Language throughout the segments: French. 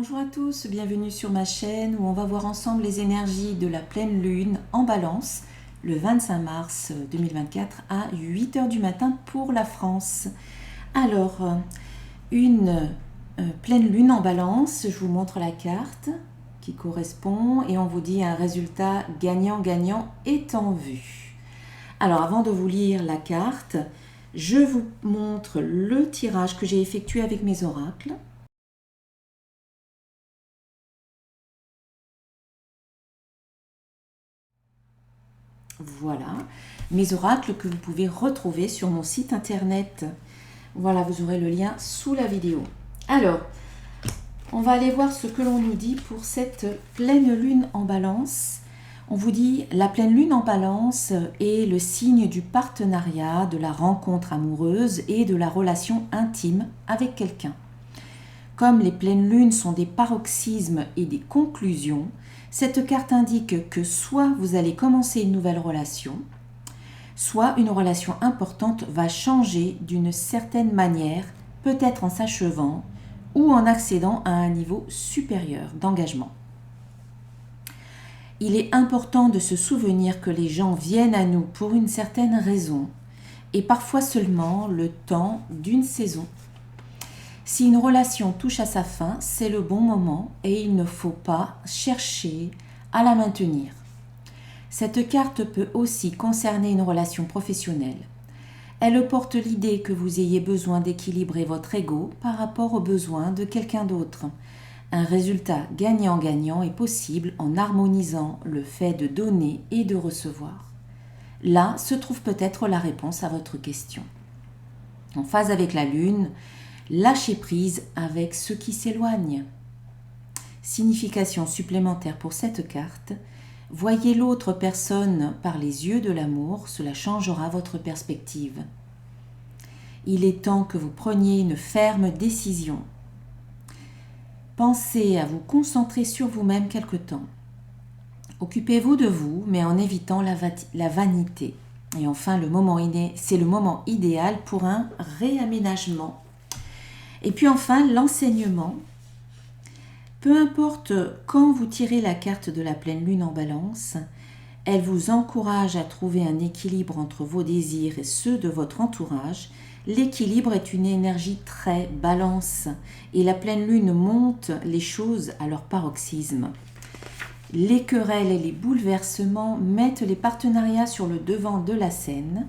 Bonjour à tous, bienvenue sur ma chaîne où on va voir ensemble les énergies de la pleine lune en balance le 25 mars 2024 à 8 h du matin pour la France. Alors, une pleine lune en balance, je vous montre la carte qui correspond et on vous dit un résultat gagnant-gagnant est en vue. Alors, avant de vous lire la carte, je vous montre le tirage que j'ai effectué avec mes oracles. Voilà, mes oracles que vous pouvez retrouver sur mon site internet. Voilà, vous aurez le lien sous la vidéo. Alors, on va aller voir ce que l'on nous dit pour cette pleine lune en balance. On vous dit, la pleine lune en balance est le signe du partenariat, de la rencontre amoureuse et de la relation intime avec quelqu'un. Comme les pleines lunes sont des paroxysmes et des conclusions, cette carte indique que soit vous allez commencer une nouvelle relation, soit une relation importante va changer d'une certaine manière, peut-être en s'achevant ou en accédant à un niveau supérieur d'engagement. Il est important de se souvenir que les gens viennent à nous pour une certaine raison et parfois seulement le temps d'une saison. Si une relation touche à sa fin, c'est le bon moment et il ne faut pas chercher à la maintenir. Cette carte peut aussi concerner une relation professionnelle. Elle porte l'idée que vous ayez besoin d'équilibrer votre ego par rapport aux besoins de quelqu'un d'autre. Un résultat gagnant-gagnant est possible en harmonisant le fait de donner et de recevoir. Là se trouve peut-être la réponse à votre question. En phase avec la Lune, lâchez prise avec ce qui s'éloigne. Signification supplémentaire pour cette carte, voyez l'autre personne par les yeux de l'amour, cela changera votre perspective. Il est temps que vous preniez une ferme décision. Pensez à vous concentrer sur vous-même quelque temps. Occupez-vous de vous, mais en évitant la vanité. Et enfin, c'est le moment idéal pour un réaménagement. Et puis enfin, l'enseignement. Peu importe quand vous tirez la carte de la pleine lune en balance, elle vous encourage à trouver un équilibre entre vos désirs et ceux de votre entourage. L'équilibre est une énergie très balance et la pleine lune monte les choses à leur paroxysme. Les querelles et les bouleversements mettent les partenariats sur le devant de la scène.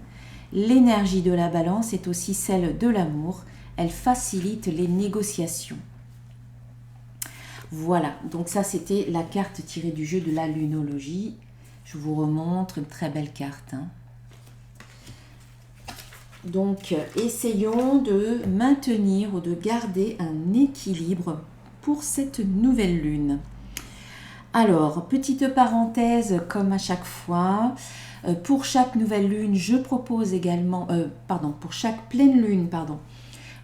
L'énergie de la balance est aussi celle de l'amour. Elle facilite les négociations. Voilà, donc ça c'était la carte tirée du jeu de la lunologie. Je vous remontre une très belle carte. Donc essayons de maintenir ou de garder un équilibre pour cette nouvelle lune. Alors, petite parenthèse comme à chaque fois, pour chaque nouvelle lune, je propose également, pour chaque pleine lune,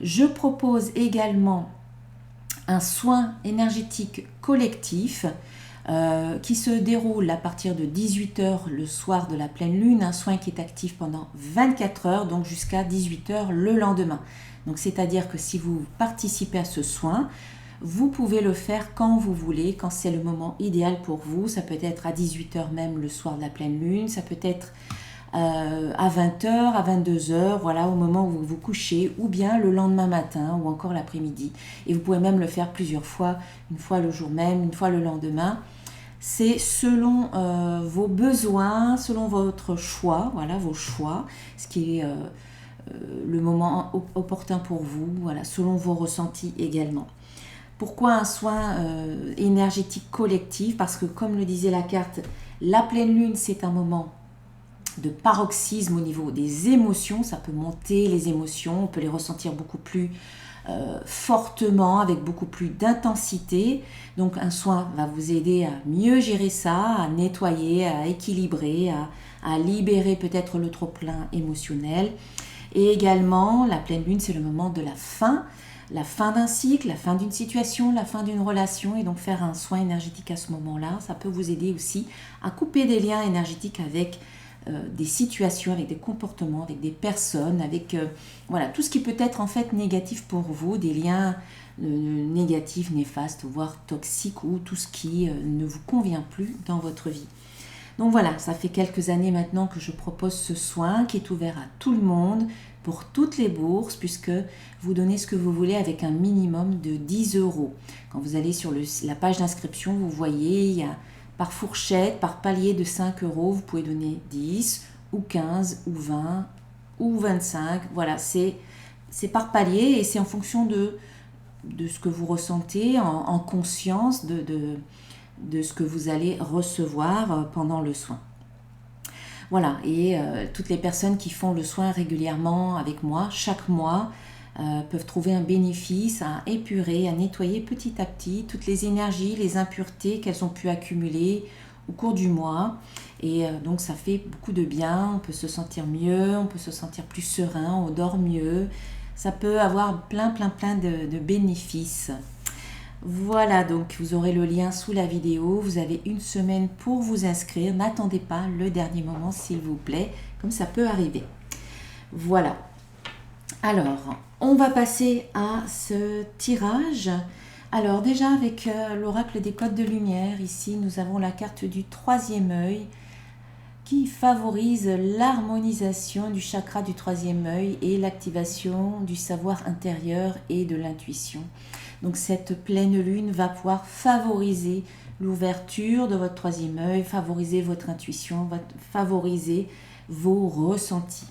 je propose également un soin énergétique collectif qui se déroule à partir de 18 h le soir de la pleine lune, un soin qui est actif pendant 24 heures, donc jusqu'à 18 h le lendemain. Donc c'est-à-dire que si vous participez à ce soin, vous pouvez le faire quand vous voulez, quand c'est le moment idéal pour vous. Ça peut être à 18 h même le soir de la pleine lune, ça peut être à 20 h, à 22 h, voilà, au moment où vous vous couchez, ou bien le lendemain matin, ou encore l'après-midi. Et vous pouvez même le faire plusieurs fois, une fois le jour même, une fois le lendemain. C'est selon vos besoins, selon votre choix, voilà, vos choix, ce qui est le moment opportun pour vous, voilà, selon vos ressentis également. Pourquoi un soin énergétique collectif? Parce que comme le disait la carte, la pleine lune, c'est un moment de paroxysme au niveau des émotions. Ça peut monter les émotions, on peut les ressentir beaucoup plus fortement, avec beaucoup plus d'intensité. Donc un soin va vous aider à mieux gérer ça, à nettoyer, à équilibrer, à libérer peut-être le trop-plein émotionnel. Et également, la pleine lune, c'est le moment de la fin d'un cycle, la fin d'une situation, la fin d'une relation. Et donc faire un soin énergétique à ce moment-là, ça peut vous aider aussi à couper des liens énergétiques avec des situations, avec des comportements, avec des personnes, avec voilà, tout ce qui peut être en fait négatif pour vous, des liens négatifs, néfastes, voire toxiques, ou tout ce qui ne vous convient plus dans votre vie. Donc voilà, ça fait quelques années maintenant que je propose ce soin qui est ouvert à tout le monde, pour toutes les bourses, puisque vous donnez ce que vous voulez avec un minimum de 10 euros. Quand vous allez sur la page d'inscription, vous voyez, il y a par fourchette, par palier de 5 euros, vous pouvez donner 10 ou 15 ou 20 ou 25. Voilà, c'est par palier et c'est en fonction de ce que vous ressentez, en conscience de ce que vous allez recevoir pendant le soin. Voilà, et toutes les personnes qui font le soin régulièrement avec moi, chaque mois, peuvent trouver un bénéfice à épurer, à nettoyer petit à petit toutes les énergies, les impuretés qu'elles ont pu accumuler au cours du mois. Et donc ça fait beaucoup de bien, on peut se sentir mieux, on peut se sentir plus serein, on dort mieux. Ça peut avoir plein de bénéfices. Voilà, donc vous aurez le lien sous la vidéo. Vous avez une semaine pour vous inscrire. N'attendez pas le dernier moment, s'il vous plaît, comme ça peut arriver. Voilà. Alors, on va passer à ce tirage. Alors déjà, avec l'oracle des codes de lumière, ici, nous avons la carte du troisième œil qui favorise l'harmonisation du chakra du troisième œil et l'activation du savoir intérieur et de l'intuition. Donc cette pleine lune va pouvoir favoriser l'ouverture de votre troisième œil, favoriser votre intuition, va favoriser vos ressentis.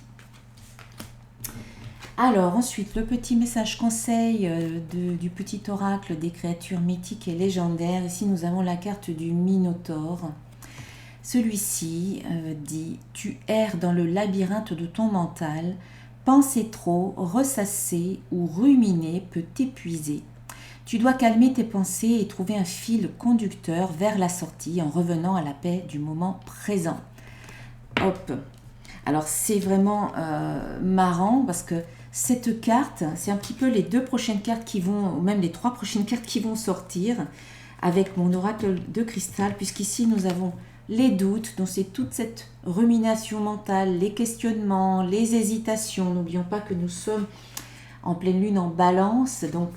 Alors ensuite, le petit message conseil du petit oracle des créatures mythiques et légendaires. Ici, nous avons la carte du Minotaure. Celui-ci dit « Tu erres dans le labyrinthe de ton mental. Penser trop, ressasser ou ruminer peut t'épuiser. Tu dois calmer tes pensées et trouver un fil conducteur vers la sortie en revenant à la paix du moment présent. » Hop. Alors c'est vraiment marrant parce que cette carte, c'est un petit peu les deux prochaines cartes qui vont, ou même les trois prochaines cartes qui vont sortir avec mon oracle de cristal, puisqu'ici nous avons les doutes, donc c'est toute cette rumination mentale, les questionnements, les hésitations. N'oublions pas que nous sommes en pleine lune en balance, donc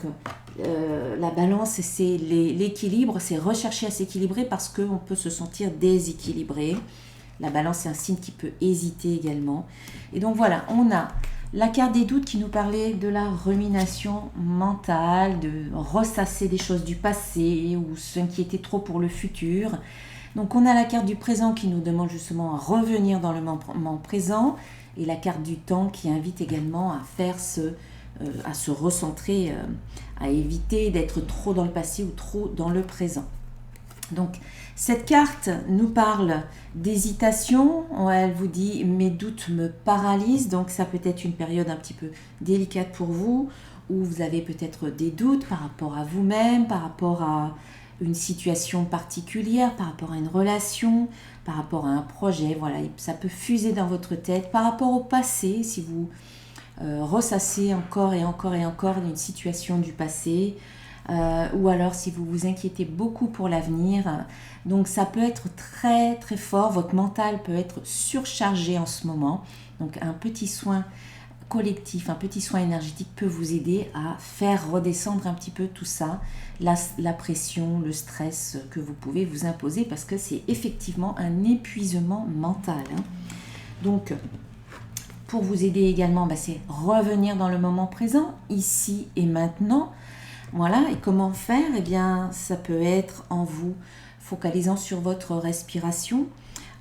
la balance c'est l'équilibre, c'est rechercher à s'équilibrer parce qu'on peut se sentir déséquilibré. La balance c'est un signe qui peut hésiter également. Et donc voilà, on a la carte des doutes qui nous parlait de la rumination mentale, de ressasser des choses du passé ou s'inquiéter trop pour le futur. Donc on a la carte du présent qui nous demande justement à revenir dans le moment présent et la carte du temps qui invite également à faire à se recentrer, à éviter d'être trop dans le passé ou trop dans le présent. Donc cette carte nous parle d'hésitation, elle vous dit « mes doutes me paralysent », donc ça peut être une période un petit peu délicate pour vous, où vous avez peut-être des doutes par rapport à vous-même, par rapport à une situation particulière, par rapport à une relation, par rapport à un projet, voilà, ça peut fuser dans votre tête, par rapport au passé, si vous ressassez encore et encore et encore une situation du passé, ou alors si vous vous inquiétez beaucoup pour l'avenir. Donc ça peut être très très fort, votre mental peut être surchargé en ce moment. Donc un petit soin collectif, un petit soin énergétique peut vous aider à faire redescendre un petit peu tout ça, la pression, le stress que vous pouvez vous imposer parce que c'est effectivement un épuisement mental. Donc pour vous aider également, c'est revenir dans le moment présent, ici et maintenant. Voilà, et comment faire? Eh bien, ça peut être en vous focalisant sur votre respiration,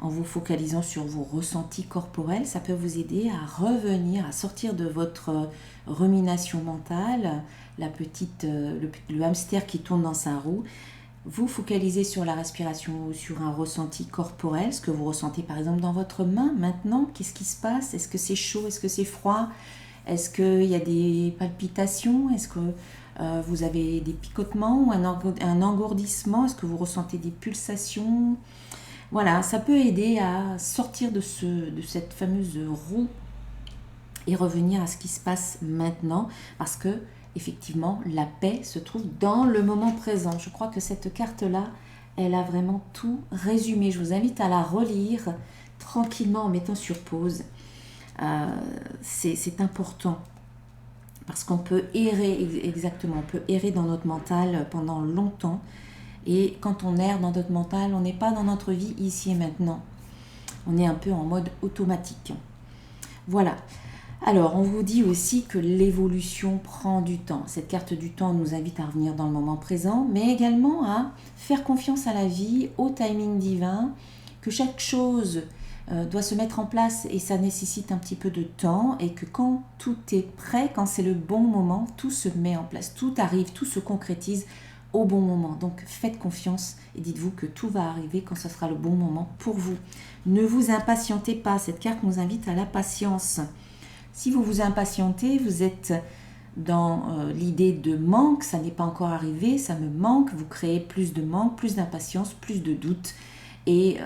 en vous focalisant sur vos ressentis corporels. Ça peut vous aider à revenir, à sortir de votre rumination mentale, le hamster qui tourne dans sa roue. Vous focalisez sur la respiration ou sur un ressenti corporel, ce que vous ressentez par exemple dans votre main maintenant. Qu'est-ce qui se passe? Est-ce que c'est chaud? Est-ce que c'est froid? Est-ce qu'il y a des palpitations? Est-ce que vous avez des picotements ou un engourdissement? Est-ce que vous ressentez des pulsations? Voilà, ça peut aider à sortir de cette fameuse roue et revenir à ce qui se passe maintenant parce que effectivement, la paix se trouve dans le moment présent. Je crois que cette carte-là, elle a vraiment tout résumé. Je vous invite à la relire tranquillement en mettant sur pause. C'est important parce qu'on peut errer, exactement, on peut errer dans notre mental pendant longtemps. Et quand on erre dans notre mental, on n'est pas dans notre vie ici et maintenant. On est un peu en mode automatique. Voilà. Alors, on vous dit aussi que l'évolution prend du temps. Cette carte du temps nous invite à revenir dans le moment présent, mais également à faire confiance à la vie, au timing divin, que chaque chose doit se mettre en place et ça nécessite un petit peu de temps et que quand tout est prêt, quand c'est le bon moment, tout se met en place, tout arrive, tout se concrétise au bon moment. Donc faites confiance et dites-vous que tout va arriver quand ce sera le bon moment pour vous. Ne vous impatientez pas, cette carte nous invite à la patience. Si vous vous impatientez, vous êtes dans l'idée de manque, ça n'est pas encore arrivé, ça me manque, vous créez plus de manque, plus d'impatience, plus de doute et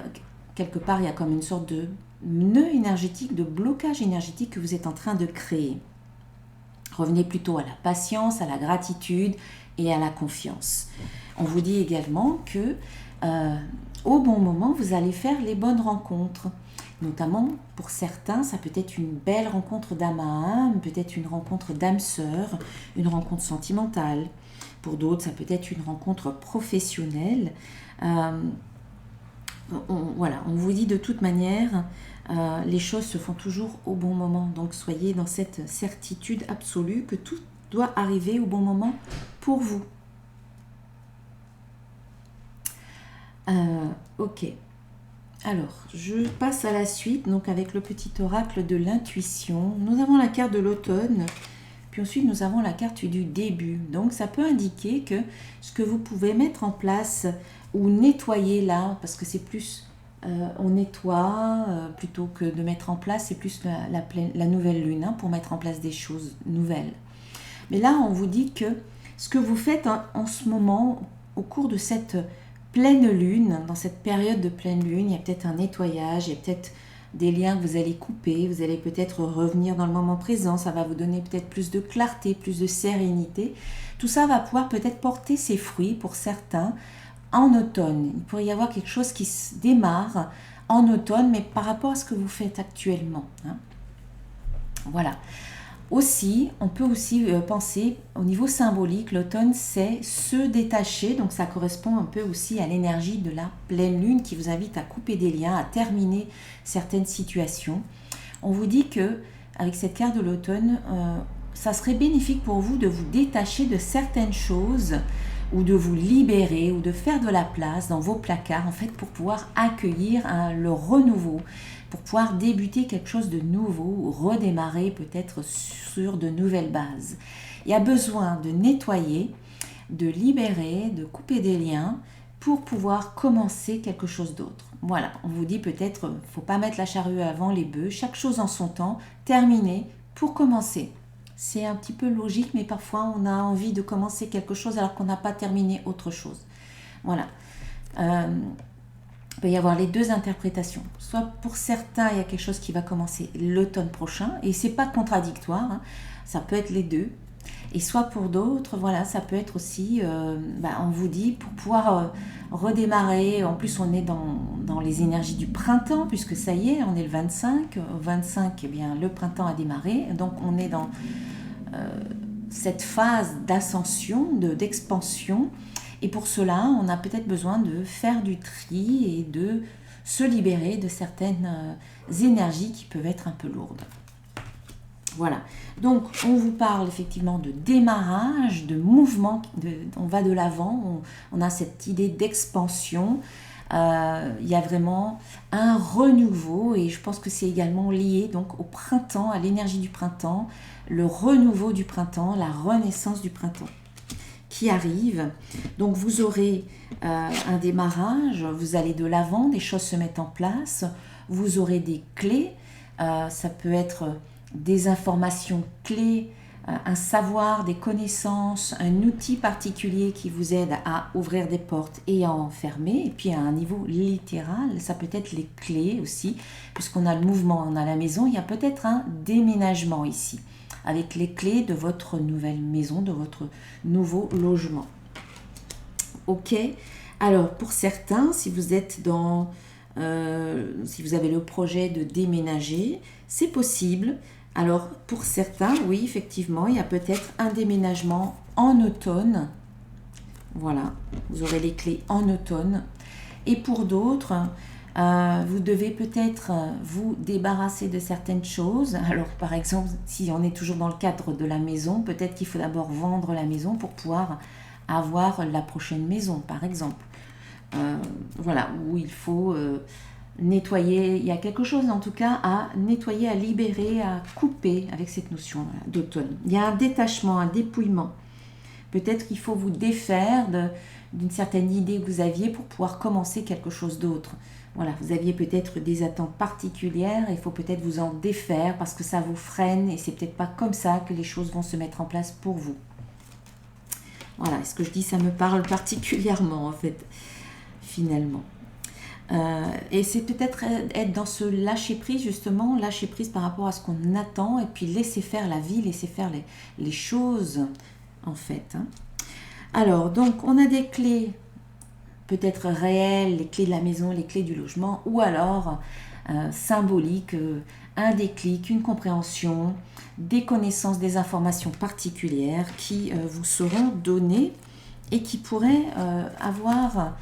quelque part il y a comme une sorte de nœud énergétique, de blocage énergétique que vous êtes en train de créer. Revenez plutôt à la patience, à la gratitude et à la confiance. On vous dit également que au bon moment, vous allez faire les bonnes rencontres. Notamment, pour certains, ça peut être une belle rencontre d'âme à âme, peut-être une rencontre d'âme sœur, une rencontre sentimentale. Pour d'autres, ça peut être une rencontre professionnelle. Voilà, on vous dit de toute manière, les choses se font toujours au bon moment. Donc, soyez dans cette certitude absolue que tout doit arriver au bon moment pour vous. Ok. Alors, je passe à la suite, donc avec le petit oracle de l'intuition. Nous avons la carte de l'automne, puis ensuite nous avons la carte du début. Donc, ça peut indiquer que ce que vous pouvez mettre en place ou nettoyer là, parce que c'est plus, on nettoie plutôt que de mettre en place, c'est plus la nouvelle lune pour mettre en place des choses nouvelles. Mais là, on vous dit que ce que vous faites en ce moment, au cours de cette pleine lune, dans cette période de pleine lune, il y a peut-être un nettoyage, il y a peut-être des liens que vous allez couper, vous allez peut-être revenir dans le moment présent, ça va vous donner peut-être plus de clarté, plus de sérénité. Tout ça va pouvoir peut-être porter ses fruits pour certains en automne. Il pourrait y avoir quelque chose qui se démarre en automne, mais par rapport à ce que vous faites actuellement. Voilà. Aussi, on peut aussi penser au niveau symbolique, l'automne c'est se détacher, donc ça correspond un peu aussi à l'énergie de la pleine lune qui vous invite à couper des liens, à terminer certaines situations. On vous dit que avec cette carte de l'automne, ça serait bénéfique pour vous de vous détacher de certaines choses ou de vous libérer ou de faire de la place dans vos placards en fait pour pouvoir accueillir le renouveau, pour pouvoir débuter quelque chose de nouveau ou redémarrer peut-être sur de nouvelles bases. Il y a besoin de nettoyer, de libérer, de couper des liens pour pouvoir commencer quelque chose d'autre. Voilà, on vous dit peut-être, il ne faut pas mettre la charrue avant les bœufs, chaque chose en son temps, terminer pour commencer. C'est un petit peu logique, mais parfois on a envie de commencer quelque chose alors qu'on n'a pas terminé autre chose. Voilà. Il peut y avoir les deux interprétations. Soit pour certains, il y a quelque chose qui va commencer l'automne prochain, et c'est pas contradictoire, ça peut être les deux. Et soit pour d'autres, voilà, ça peut être aussi, on vous dit, pour pouvoir redémarrer, en plus on est dans les énergies du printemps, puisque ça y est, on est le 25, au 25, eh bien, le printemps a démarré, donc on est dans cette phase d'ascension, d'expansion, et pour cela, on a peut-être besoin de faire du tri et de se libérer de certaines énergies qui peuvent être un peu lourdes. Voilà, donc on vous parle effectivement de démarrage, de mouvement, on va de l'avant, on a cette idée d'expansion, il y a vraiment un renouveau et je pense que c'est également lié donc au printemps, à l'énergie du printemps, le renouveau du printemps, la renaissance du printemps qui arrive. Donc vous aurez un démarrage, vous allez de l'avant, des choses se mettent en place, vous aurez des clés, ça peut être des informations clés, un savoir, des connaissances, un outil particulier qui vous aide à ouvrir des portes et à en fermer. Et puis à un niveau littéral, ça peut être les clés aussi, puisqu'on a le mouvement, on a la maison, il y a peut-être un déménagement ici, avec les clés de votre nouvelle maison, de votre nouveau logement. Ok, alors pour certains, si vous êtes dans si vous avez le projet de déménager, c'est possible. Alors pour certains, oui, effectivement, il y a peut-être un déménagement en automne. Voilà, vous aurez les clés en automne. Et pour d'autres, vous devez peut-être vous débarrasser de certaines choses. Alors par exemple, si on est toujours dans le cadre de la maison, peut-être qu'il faut d'abord vendre la maison pour pouvoir avoir la prochaine maison, par exemple. Voilà, où il faut nettoyer, il y a quelque chose en tout cas à nettoyer, à libérer, à couper avec cette notion d'automne. Il y a un détachement, un dépouillement. Peut-être qu'il faut vous défaire d'une certaine idée que vous aviez pour pouvoir commencer quelque chose d'autre. Voilà, vous aviez peut-être des attentes particulières, il faut peut-être vous en défaire parce que ça vous freine et c'est peut-être pas comme ça que les choses vont se mettre en place pour vous. Voilà, ce que je dis, ça me parle particulièrement en fait, finalement. Et c'est peut-être être dans ce lâcher-prise, justement, lâcher-prise par rapport à ce qu'on attend et puis laisser faire la vie, laisser faire les choses, en fait. Alors, donc, on a des clés peut-être réelles, les clés de la maison, les clés du logement, ou alors symboliques, un déclic, une compréhension, des connaissances, des informations particulières qui vous seront données et qui pourraient avoir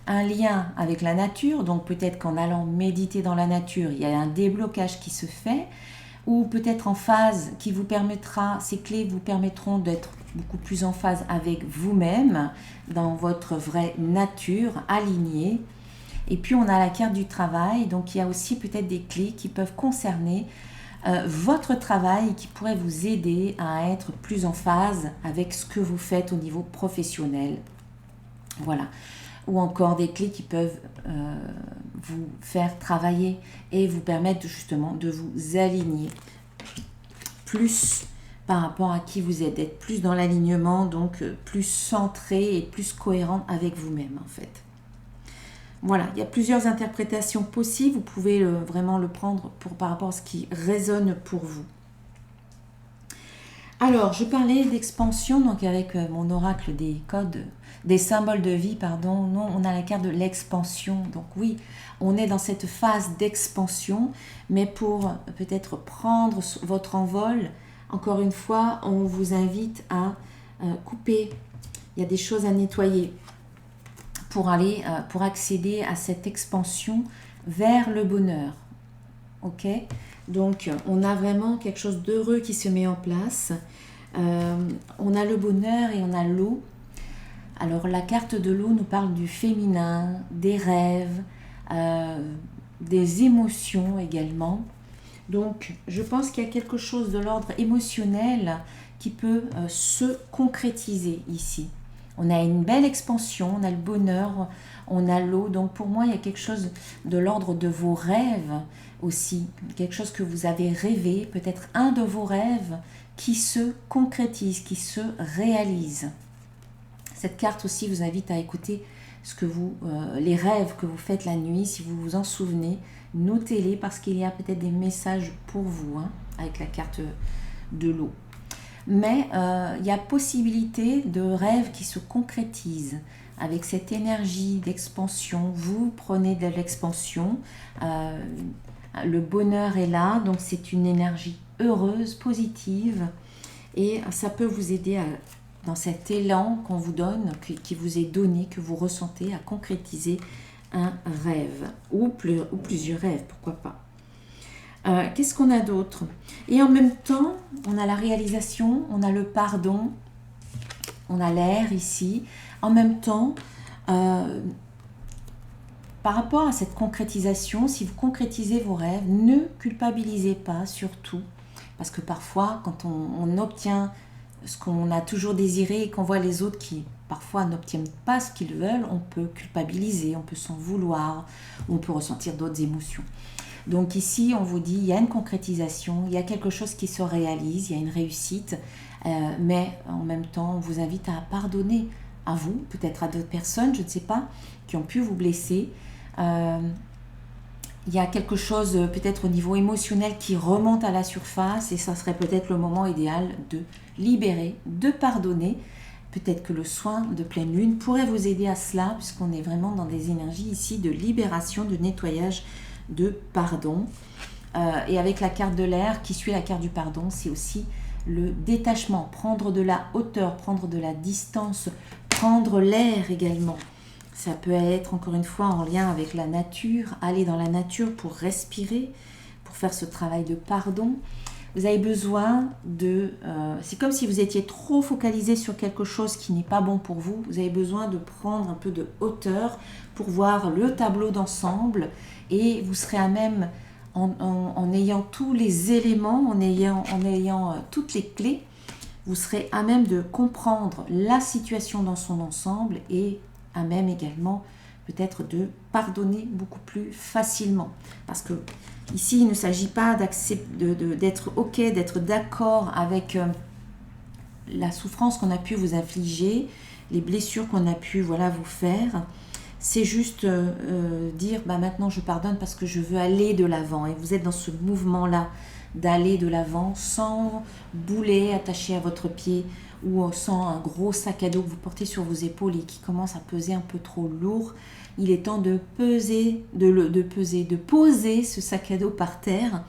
un lien avec la nature. Donc peut-être qu'en allant méditer dans la nature, il y a un déblocage qui se fait, ou peut-être en phase qui vous permettra, ces clés vous permettront d'être beaucoup plus en phase avec vous-même, dans votre vraie nature, alignée. Et puis on a la carte du travail, donc il y a aussi peut-être des clés qui peuvent concerner votre travail, qui pourraient vous aider à être plus en phase avec ce que vous faites au niveau professionnel. Voilà. Ou encore des clés qui peuvent vous faire travailler et vous permettre justement de vous aligner plus par rapport à qui vous êtes, d'être plus dans l'alignement, donc plus centré et plus cohérent avec vous-même en fait. Voilà, il y a plusieurs interprétations possibles, vous pouvez vraiment le prendre par rapport à ce qui résonne pour vous. Alors, je parlais d'expansion, donc avec mon oracle des codes, des symboles de vie, pardon. Non, on a la carte de l'expansion. Donc oui, on est dans cette phase d'expansion, mais pour peut-être prendre votre envol, encore une fois, on vous invite à couper. Il y a des choses à nettoyer pour accéder à cette expansion vers le bonheur. Ok ? Donc, on a vraiment quelque chose d'heureux qui se met en place. On a le bonheur et on a l'eau. Alors, la carte de l'eau nous parle du féminin, des rêves, des émotions également. Donc, je pense qu'il y a quelque chose de l'ordre émotionnel qui peut se concrétiser ici. On a une belle expansion, on a le bonheur, on a l'eau. Donc, pour moi, il y a quelque chose de l'ordre de vos rêves aussi, quelque chose que vous avez rêvé, peut-être un de vos rêves qui se concrétise, qui se réalise. Cette carte aussi vous invite à écouter les rêves que vous faites la nuit, si vous vous en souvenez, notez-les parce qu'il y a peut-être des messages pour vous avec la carte de l'eau. Mais il y a possibilité de rêves qui se concrétisent avec cette énergie d'expansion. Vous prenez de l'expansion, le bonheur est là, donc c'est une énergie heureuse, positive, et ça peut vous aider dans cet élan qu'on vous donne, qui vous est donné, que vous ressentez, à concrétiser un rêve, ou plusieurs rêves, pourquoi pas. Qu'est-ce qu'on a d'autre? Et en même temps, on a la réalisation, on a le pardon, on a l'air ici. En même temps, par rapport à cette concrétisation, si vous concrétisez vos rêves, ne culpabilisez pas surtout, parce que parfois, quand on obtient ce qu'on a toujours désiré et qu'on voit les autres qui parfois n'obtiennent pas ce qu'ils veulent, on peut culpabiliser, on peut s'en vouloir, on peut ressentir d'autres émotions. Donc ici, on vous dit, il y a une concrétisation, il y a quelque chose qui se réalise, il y a une réussite, mais en même temps, on vous invite à pardonner à vous, peut-être à d'autres personnes, je ne sais pas, qui ont pu vous blesser. Il y a quelque chose peut-être au niveau émotionnel qui remonte à la surface et ça serait peut-être le moment idéal de libérer, de pardonner. peut-être que le soin de pleine lune pourrait vous aider à cela, puisqu'on est vraiment dans des énergies ici de libération, de nettoyage, de pardon. Et avec la carte de l'air qui suit la carte du pardon, c'est aussi le détachement, prendre de la hauteur, prendre de la distance, prendre l'air également. Ça peut être encore une fois en lien avec la nature, aller dans la nature pour respirer, pour faire ce travail de pardon. Vous avez besoin de... c'est comme si vous étiez trop focalisé sur quelque chose qui n'est pas bon pour vous. Vous avez besoin de prendre un peu de hauteur pour voir le tableau d'ensemble et vous serez à même, en ayant tous les éléments, en ayant toutes les clés, vous serez à même de comprendre la situation dans son ensemble et à même également peut-être de pardonner beaucoup plus facilement. Parce que ici, il ne s'agit pas d'être OK, d'être d'accord avec la souffrance qu'on a pu vous infliger, les blessures qu'on a pu vous faire. C'est juste dire maintenant je pardonne parce que je veux aller de l'avant. Et vous êtes dans ce mouvement-là d'aller de l'avant sans boulet attaché à votre pied ou sans un gros sac à dos que vous portez sur vos épaules et qui commence à peser un peu trop lourd. Il est temps de poser ce sac à dos par terre,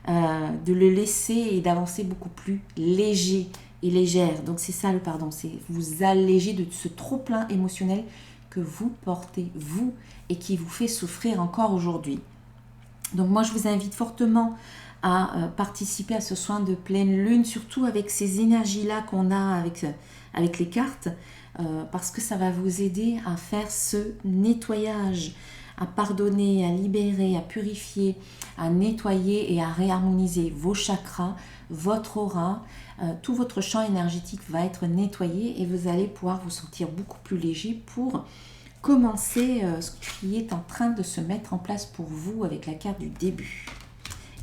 de le laisser et d'avancer beaucoup plus léger et légère. Donc c'est ça le pardon, c'est vous alléger de ce trop-plein émotionnel que vous portez, vous, et qui vous fait souffrir encore aujourd'hui. Donc moi je vous invite fortement à participer à ce soin de pleine lune, surtout avec ces énergies-là qu'on a avec les cartes, parce que ça va vous aider à faire ce nettoyage, à pardonner, à libérer, à purifier, à nettoyer et à réharmoniser vos chakras, votre aura, tout votre champ énergétique va être nettoyé et vous allez pouvoir vous sentir beaucoup plus léger pour commencer ce qui est en train de se mettre en place pour vous avec la carte du début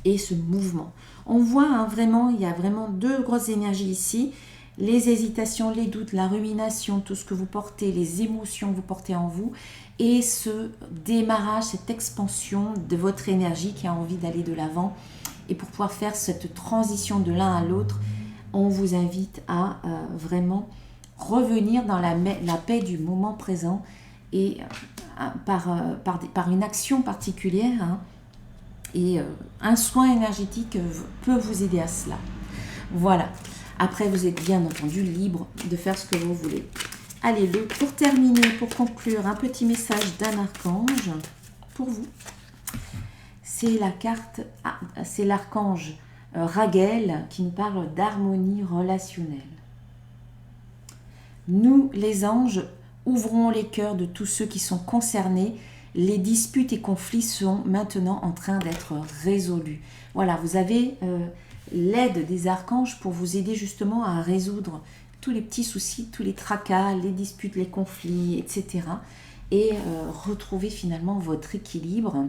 et ce mouvement. On voit vraiment, il y a vraiment deux grosses énergies ici. Les hésitations, les doutes, la rumination, tout ce que vous portez, les émotions que vous portez en vous et ce démarrage, cette expansion de votre énergie qui a envie d'aller de l'avant. Et pour pouvoir faire cette transition de l'un à l'autre, on vous invite à vraiment revenir dans la paix du moment présent et par une action particulière. Et un soin énergétique peut vous aider à cela. Voilà. Après, vous êtes bien entendu libre de faire ce que vous voulez. Allez, pour terminer, pour conclure, un petit message d'un archange pour vous. C'est la carte, c'est l'archange Raguel qui nous parle d'harmonie relationnelle. Nous, les anges, ouvrons les cœurs de tous ceux qui sont concernés. Les disputes et conflits sont maintenant en train d'être résolus. Voilà, vous avez l'aide des archanges pour vous aider justement à résoudre tous les petits soucis, tous les tracas, les disputes, les conflits, etc. Et retrouver finalement votre équilibre,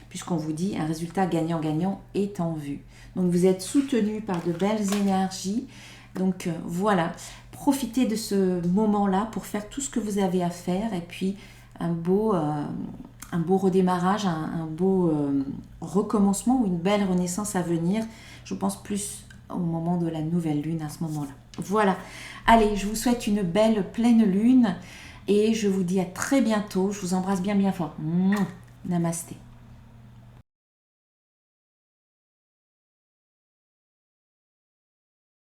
puisqu'on vous dit un résultat gagnant-gagnant est en vue. Donc vous êtes soutenu par de belles énergies. Donc voilà, profitez de ce moment-là pour faire tout ce que vous avez à faire et puis un beau redémarrage, un beau recommencement ou une belle renaissance à venir. Je pense plus au moment de la nouvelle lune à ce moment-là. Voilà. Allez, je vous souhaite une belle pleine lune et je vous dis à très bientôt. Je vous embrasse bien bien fort. Namasté.